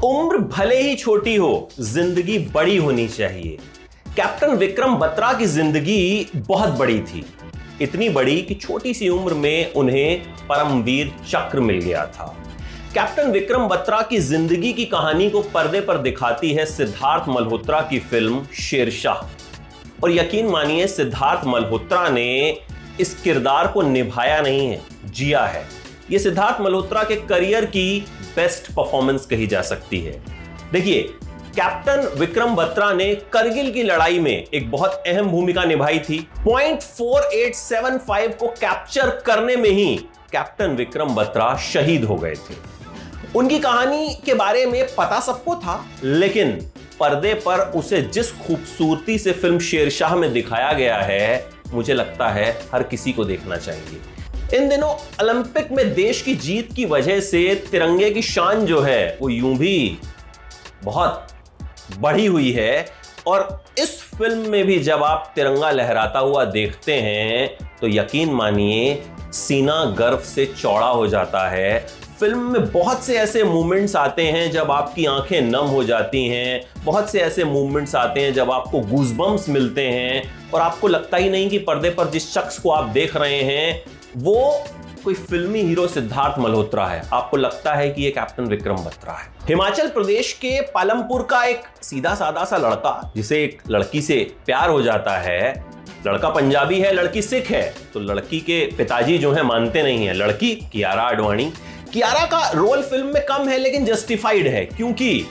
उम्र भले ही छोटी हो, जिंदगी बड़ी होनी चाहिए। कैप्टन विक्रम बत्रा की जिंदगी बहुत बड़ी थी, इतनी बड़ी कि छोटी सी उम्र में उन्हें परमवीर चक्र मिल गया था। कैप्टन विक्रम बत्रा की जिंदगी की कहानी को पर्दे पर दिखाती है सिद्धार्थ मल्होत्रा की फिल्म शेरशाह। और यकीन मानिए, सिद्धार्थ मल्होत्रा ने इस किरदार को निभाया नहीं है, जिया है। यह सिद्धार्थ मल्होत्रा के करियर की बेस्ट परफॉर्मेंस कही जा सकती है। देखिए, कैप्टन विक्रम बत्रा ने करगिल की लड़ाई में एक बहुत अहम भूमिका निभाई थी। .4875 को कैप्चर करने में ही कैप्टन विक्रम बत्रा शहीद हो गए थे। उनकी कहानी के बारे में पता सबको था, लेकिन पर्दे पर उसे जिस खूबसूरती से फिल्म शेरशाह में दिखाया गया है, मुझे लगता है हर किसी को देखना चाहिए। इन दिनों ओलंपिक में देश की जीत की वजह से तिरंगे की शान जो है वो यूं भी बहुत बढ़ी हुई है। और इस फिल्म में भी जब आप तिरंगा लहराता हुआ देखते हैं तो यकीन मानिए, सीना गर्व से चौड़ा हो जाता है। फिल्म में बहुत से ऐसे मूवमेंट्स आते हैं जब आपकी आंखें नम हो जाती हैं, बहुत से ऐसे मूवमेंट्स आते हैं जब आपको गूज़बम्प्स मिलते हैं और आपको लगता ही नहीं कि पर्दे पर जिस शख्स को आप देख रहे हैं वो कोई फिल्मी हीरो सिद्धार्थ मल्होत्रा है। आपको लगता है कि ये कैप्टन विक्रम बत्रा है। हिमाचल प्रदेश के पालमपुर का एक सीधा साधा सा लड़का, जिसे एक लड़की से प्यार हो जाता है। लड़का पंजाबी है, लड़की सिख है, तो लड़की के पिताजी जो है मानते नहीं है। लड़की कियारा आडवाणी। कियारा का रोल फिल्म में कम है लेकिन जस्टिफाइड है, क्योंकि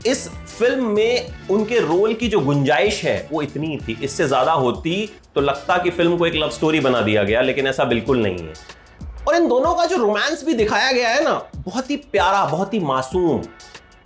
इस फिल्म में उनके रोल की जो गुंजाइश है वो इतनी थी। इससे ज्यादा होती तो लगता कि फिल्म को एक लव स्टोरी बना दिया गया, लेकिन ऐसा बिल्कुल नहीं है। और इन दोनों का जो रोमांस भी दिखाया गया है ना, बहुत ही प्यारा, बहुत ही मासूम।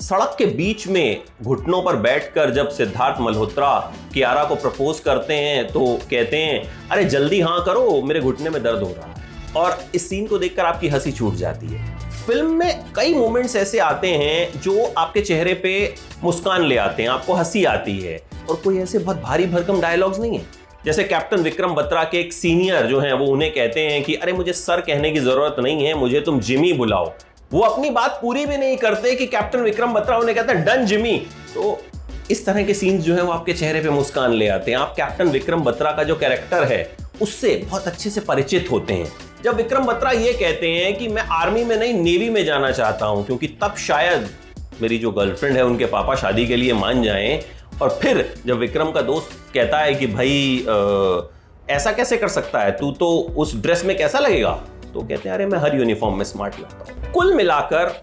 सड़क के बीच में घुटनों पर बैठकर जब सिद्धार्थ मल्होत्रा कियारा को प्रपोज करते हैं तो कहते हैं, अरे जल्दी हाँ करो, मेरे घुटने में दर्द हो रहा है। और इस सीन को देखकर आपकी हंसी छूट जाती है। फिल्म में कई मोमेंट्स ऐसे आते हैं जो आपके चेहरे पे मुस्कान ले आते हैं, आपको हंसी आती है। और कोई ऐसे बहुत भारी भरकम डायलॉग्स नहीं है। जैसे कैप्टन विक्रम बत्रा के एक सीनियर जो हैं वो उन्हें कहते हैं कि अरे मुझे सर कहने की जरूरत नहीं है, मुझे तुम जिमी बुलाओ। वो अपनी बात पूरी भी नहीं करते कि कैप्टन विक्रम बत्रा उन्हें कहते हैं डन जिमी। तो इस तरह के सीन्स जो है वो आपके चेहरे पे मुस्कान ले आते हैं। आप कैप्टन विक्रम बत्रा का जो कैरेक्टर है उससे बहुत अच्छे से परिचित होते हैं। जब विक्रम बत्रा ये कहते हैं कि मैं आर्मी में नहीं, नेवी में जाना चाहता हूं, क्योंकि तब शायद मेरी जो गर्लफ्रेंड है उनके पापा शादी के लिए मान जाएं। और फिर जब विक्रम का दोस्त कहता है कि भाई ऐसा कैसे कर सकता है, तू तो उस ड्रेस में कैसा लगेगा, तो कहते हैं अरे मैं हर यूनिफॉर्म में स्मार्ट लगता हूं। कुल मिलाकर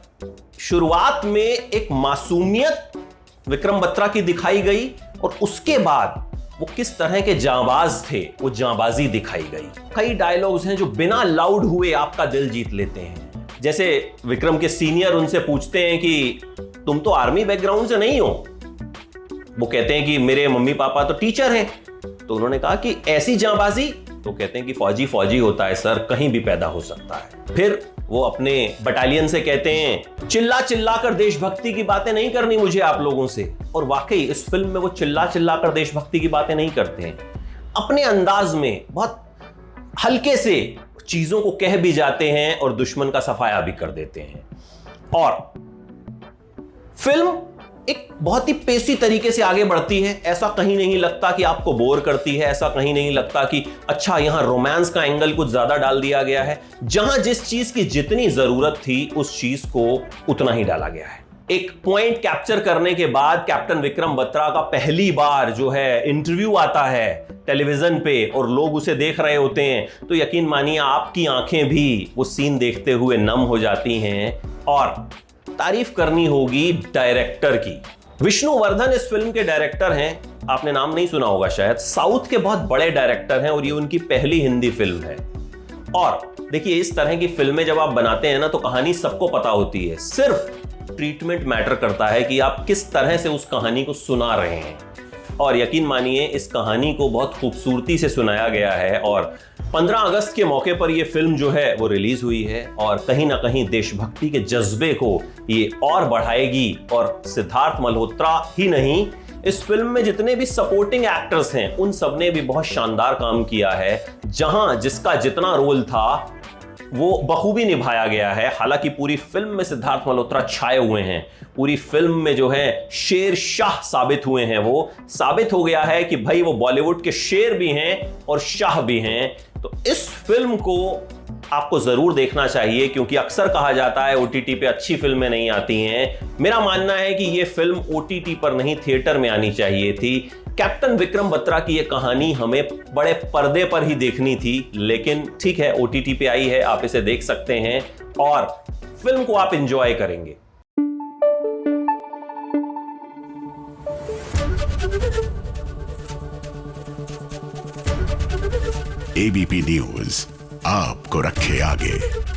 शुरुआत में एक मासूमियत विक्रम बत्रा की दिखाई गई और उसके बाद वो किस तरह के जांबाज थे वो जांबाजी दिखाई गई। कई डायलॉग्स हैं जो बिना लाउड हुए आपका दिल जीत लेते हैं। जैसे विक्रम के सीनियर उनसे पूछते हैं कि तुम तो आर्मी बैकग्राउंड से नहीं हो। वो कहते हैं कि मेरे मम्मी पापा तो टीचर हैं। तो उन्होंने कहा कि ऐसी जांबाजी, तो कहते हैं कि फौजी फौजी होता है सर, कहीं भी पैदा हो सकता है। फिर वो अपने बटालियन से कहते हैं चिल्ला चिल्ला कर देशभक्ति की बातें नहीं करनी मुझे आप लोगों से। और वाकई इस फिल्म में वो चिल्ला चिल्ला कर देशभक्ति की बातें नहीं करते हैं, अपने अंदाज में बहुत हल्के से चीजों को कह भी जाते हैं और दुश्मन का सफाया भी कर देते हैं। और फिल्म एक बहुत ही पेसी तरीके से आगे बढ़ती है। ऐसा कहीं नहीं लगता कि आपको बोर करती है, ऐसा कहीं नहीं लगता कि अच्छा यहां रोमांस का एंगल कुछ ज्यादा डाल दिया गया है। जहां जिस चीज की जितनी जरूरत थी उस चीज को उतना ही डाला गया है। एक पॉइंट कैप्चर करने के बाद कैप्टन विक्रम बत्रा का पहली बार जो है इंटरव्यू आता है टेलीविजन पे और लोग उसे देख रहे होते हैं, तो यकीन मानिए आपकी आंखें भी वो सीन देखते हुए नम हो जाती हैं। और तारीफ करनी होगी डायरेक्टर की। विष्णुवर्धन इस फिल्म के डायरेक्टर हैं। आपने नाम नहीं सुना होगा शायद, साउथ के बहुत बड़े डायरेक्टर हैं और ये उनकी पहली हिंदी फिल्म है। और देखिए, इस तरह की फिल्में जब आप बनाते हैं ना तो कहानी सबको पता होती है, सिर्फ ट्रीटमेंट मैटर करता है कि आप किस तरह से उस कहानी को सुना रहे हैं। और यकीन मानिए इस कहानी को बहुत खूबसूरती से सुनाया गया है। और 15 अगस्त के मौके पर यह फिल्म जो है वो रिलीज हुई है और कहीं ना कहीं देशभक्ति के जज्बे को ये और बढ़ाएगी। और सिद्धार्थ मल्होत्रा ही नहीं, इस फिल्म में जितने भी सपोर्टिंग एक्टर्स हैं उन सब ने भी बहुत शानदार काम किया है। जहां जिसका जितना रोल था वो बखूबी निभाया गया है। हालांकि पूरी फिल्म में सिद्धार्थ मल्होत्रा छाए हुए हैं, पूरी फिल्म में जो है शेर शाह साबित हुए हैं। वो साबित हो गया है कि भाई वो बॉलीवुड के शेर भी हैं और शाह भी हैं। तो इस फिल्म को आपको जरूर देखना चाहिए, क्योंकि अक्सर कहा जाता है ओटीटी पे अच्छी फिल्में नहीं आती हैं। मेरा मानना है कि ये फिल्म ओटीटी पर नहीं, थिएटर में आनी चाहिए थी। कैप्टन विक्रम बत्रा की ये कहानी हमें बड़े पर्दे पर ही देखनी थी, लेकिन ठीक है, ओटीटी पे आई है, आप इसे देख सकते हैं और फिल्म को आप एंजॉय करेंगे। एबीपी न्यूज आपको रखे आगे।